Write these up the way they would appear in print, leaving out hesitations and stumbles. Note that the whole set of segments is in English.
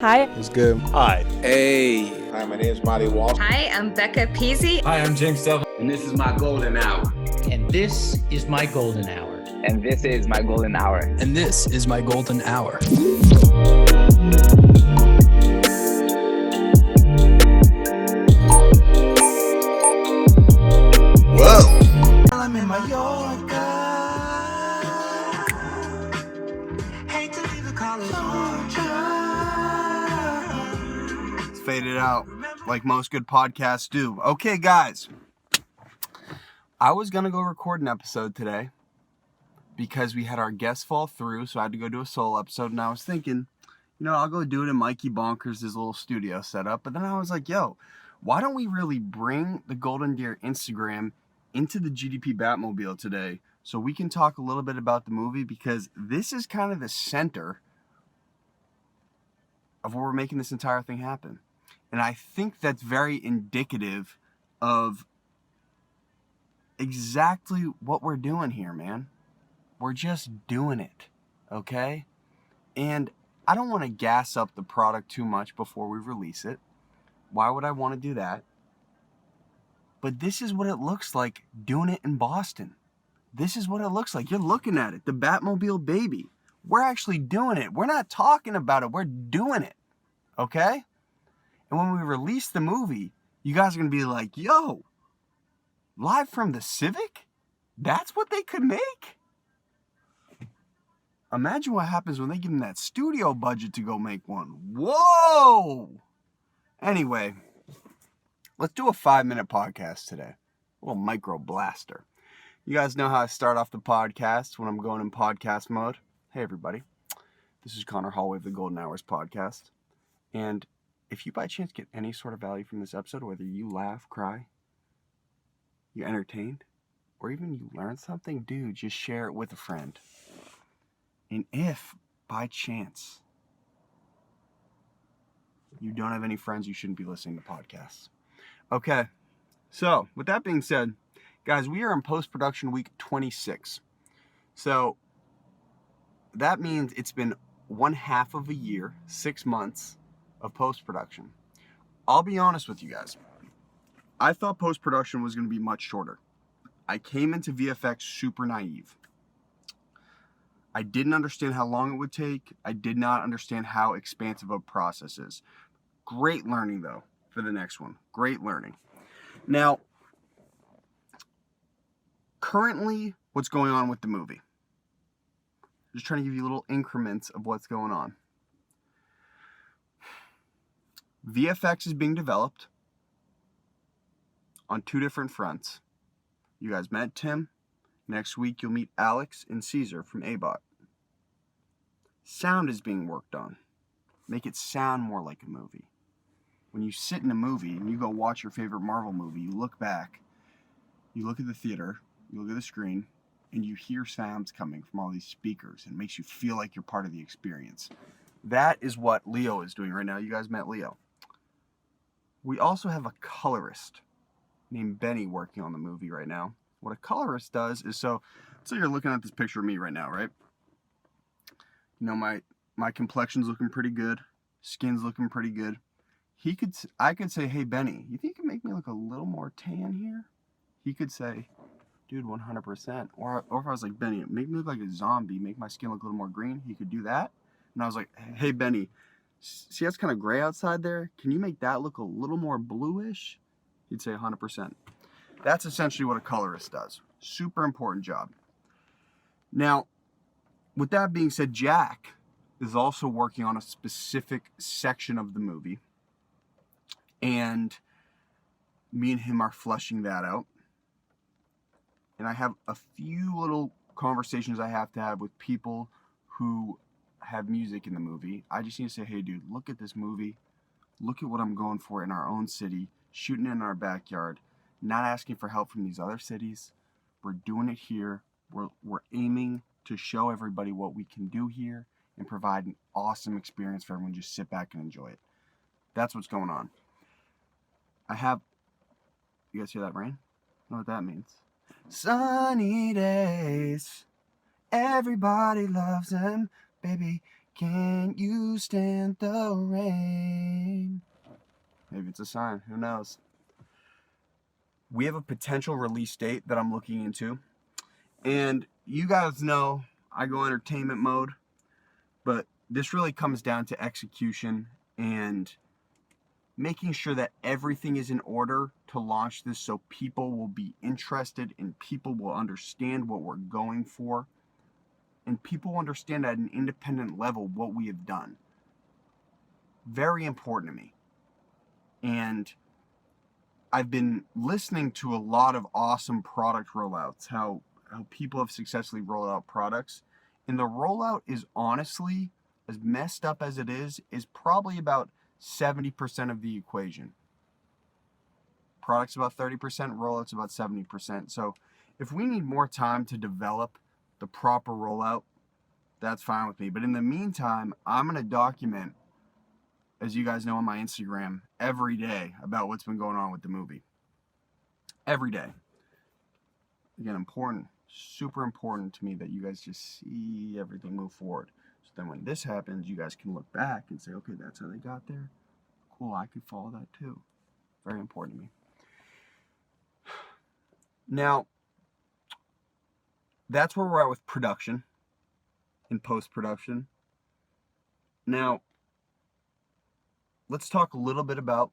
Hi. It's good. Hi. Hey. Hi, my name is Marty Walsh. Hi, I'm Becca Peasy. Hi, I'm James Devlin. And this is my golden hour. And this is my golden hour. And this is my golden hour. And this is my golden hour. Whoa. I'm in my Yorker. Hate to leave the college. It's faded out like most good podcasts do. Okay, guys. I was going to go record an episode today because we had our guest fall through, so I had to go do a solo episode, and I was thinking, I'll go do it in Mikey Bonkers' little studio setup. But then I was like, why don't we really bring the Golden Deer Instagram into the GDP Batmobile today so we can talk a little bit about the movie, because this is kind of the center of where we're making this entire thing happen. And I think that's very indicative of exactly what we're doing here, man. We're just doing it, okay? And I don't want to gas up the product too much before we release it. Why would I want to do that? But this is what it looks like doing it in Boston. This is what it looks like. You're looking at it, the Batmobile baby. We're actually doing it. We're not talking about it. We're doing it, okay? And when we release the movie, you guys are going to be like, yo, live from the Civic? That's what they could make? Imagine what happens when they give them that studio budget to go make one. Whoa! Anyway, let's do a 5-minute podcast today. A little micro blaster. You guys know how I start off the podcast when I'm going in podcast mode. Hey, everybody. This is Conor, Holway of the Golden Hours podcast. And if you by chance get any sort of value from this episode, whether you laugh, cry, you're entertained, or even you learn something, dude, just share it with a friend. And if, by chance, you don't have any friends, you shouldn't be listening to podcasts. Okay, so with that being said, guys, we are in post-production week 26. So that means it's been 1/2 of a year, 6 months of post-production. I'll be honest with you guys. I thought post-production was going to be much shorter. I came into VFX super naive. I didn't understand how long it would take. I did not understand how expansive a process is. Great learning, though, for the next one. Great learning. Now, currently, what's going on with the movie? Just trying to give you little increments of what's going on. VFX is being developed on 2 different fronts. You guys met Tim. Next week, you'll meet Alex and Caesar from ABOT. Sound is being worked on. Make it sound more like a movie. When you sit in a movie and you go watch your favorite Marvel movie, you look back, you look at the theater, you look at the screen, and you hear sounds coming from all these speakers, and it makes you feel like you're part of the experience. That is what Leo is doing right now. You guys met Leo. We also have a colorist named Benny working on the movie right now. What a colorist does is, so you're looking at this picture of me right now, right? My complexion's looking pretty good. Skin's looking pretty good. I could say, hey, Benny, you think you can make me look a little more tan here? He could say, dude, 100%. Or if I was like, Benny, make me look like a zombie, make my skin look a little more green, he could do that. And I was like, hey, Benny, see that's kind of gray outside there? Can you make that look a little more bluish? He'd say 100%. That's essentially what a colorist does. Super important job. Now, with that being said, Jack is also working on a specific section of the movie. And me and him are fleshing that out. And I have a few little conversations I have to have with people who have music in the movie. I just need to say, hey, dude, look at this movie. Look at what I'm going for in our own city, shooting it in our backyard, not asking for help from these other cities. We're doing it here. We're aiming to show everybody what we can do here and provide an awesome experience for everyone. Just sit back and enjoy it. That's what's going on. You guys hear that rain? I know what that means. Sunny days. Everybody loves them. Baby, Can you stand the rain? Maybe it's a sign. Who knows? We have a potential release date that I'm looking into. And you guys know I go entertainment mode. But this really comes down to execution and making sure that everything is in order to launch this so people will be interested and people will understand what we're going for. And people understand at an independent level what we have done. Very important to me. And I've been listening to a lot of awesome product rollouts, how people have successfully rolled out products. And the rollout is honestly, as messed up as it is probably about 70% of the equation. Product's about 30%, rollout's about 70%. So if we need more time to develop the proper rollout, that's fine with me. But in the meantime, I'm going to document, as you guys know on my Instagram, every day about what's been going on with the movie. Every day. Again, important, super important to me that you guys just see everything move forward. So then when this happens, you guys can look back and say, okay, that's how they got there. Cool, I could follow that too. Very important to me. Now, that's where we're at with production and post-production. Now, let's talk a little bit about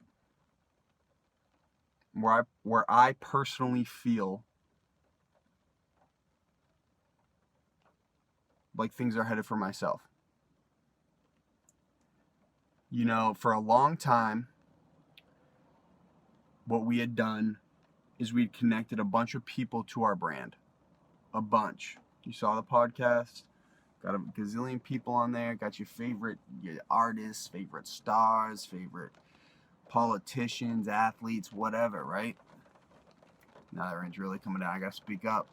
where I personally feel like things are headed for myself. You know, for a long time, what we had done is we'd connected a bunch of people to our brand. A bunch. You saw the podcast, got a gazillion people on there, got your favorite artists, favorite stars, favorite politicians, athletes, whatever, right? Now that rain's really coming down, I gotta speak up.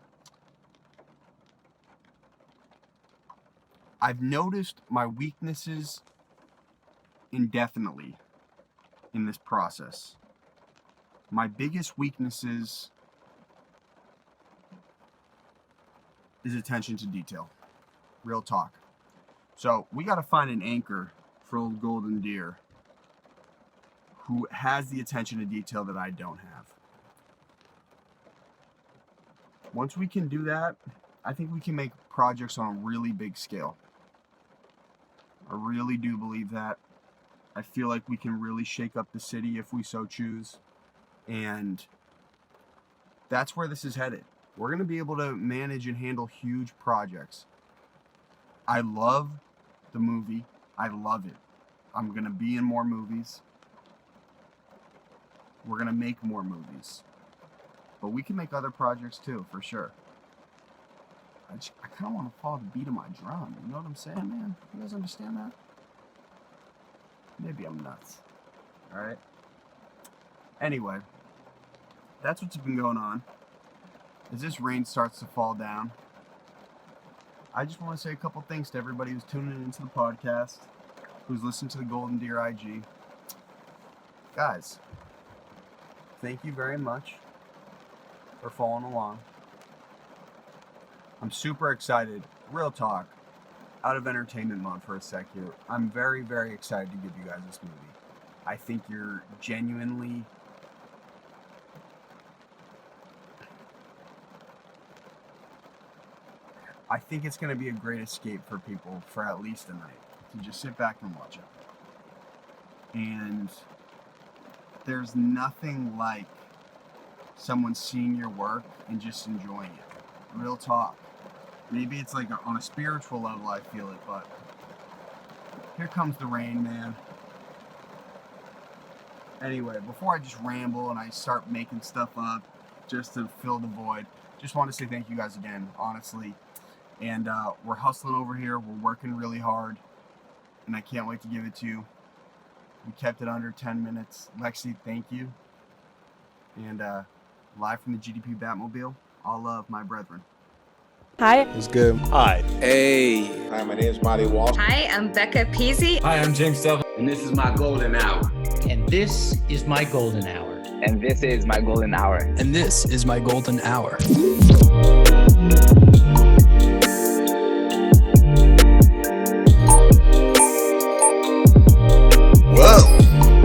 I've noticed my weaknesses indefinitely in this process. My biggest weaknesses is attention to detail. Real talk. So we got to find an anchor for old Golden Deer who has the attention to detail that I don't have. Once we can do that, I think we can make projects on a really big scale. I really do believe that. I feel like we can really shake up the city if we so choose. And that's where this is headed. We're going to be able to manage and handle huge projects. I love the movie. I love it. I'm going to be in more movies. We're going to make more movies. But we can make other projects too, for sure. I kind of want to follow the beat of my drum. You know what I'm saying, man? You guys understand that? Maybe I'm nuts. Alright? Anyway, that's what's been going on. As this rain starts to fall down, I just want to say a couple things to everybody who's tuning into the podcast, who's listening to the Golden Deer IG. Guys, thank you very much for following along. I'm super excited, real talk, out of entertainment mode for a sec here. I'm very, very excited to give you guys this movie. I think you're genuinely I think it's going to be a great escape for people for at least a night to just sit back and watch it. And there's nothing like someone seeing your work and just enjoying it. Real talk. Maybe it's like on a spiritual level I feel it, but here comes the rain, man. Anyway, before I just ramble and I start making stuff up just to fill the void, just want to say thank you guys again, honestly. And we're hustling over here. We're working really hard. And I can't wait to give it to you. We kept it under 10 minutes. Lexi, thank you. And live from the GDP Batmobile, all love, my brethren. Hi. It's good. Hi. Hey. Hi, my name is Marty Walsh. Hi, I'm Becca Peasy. Hi, I'm James Duff. And this is my golden hour. And this is my golden hour. And this is my golden hour. And this is my golden hour.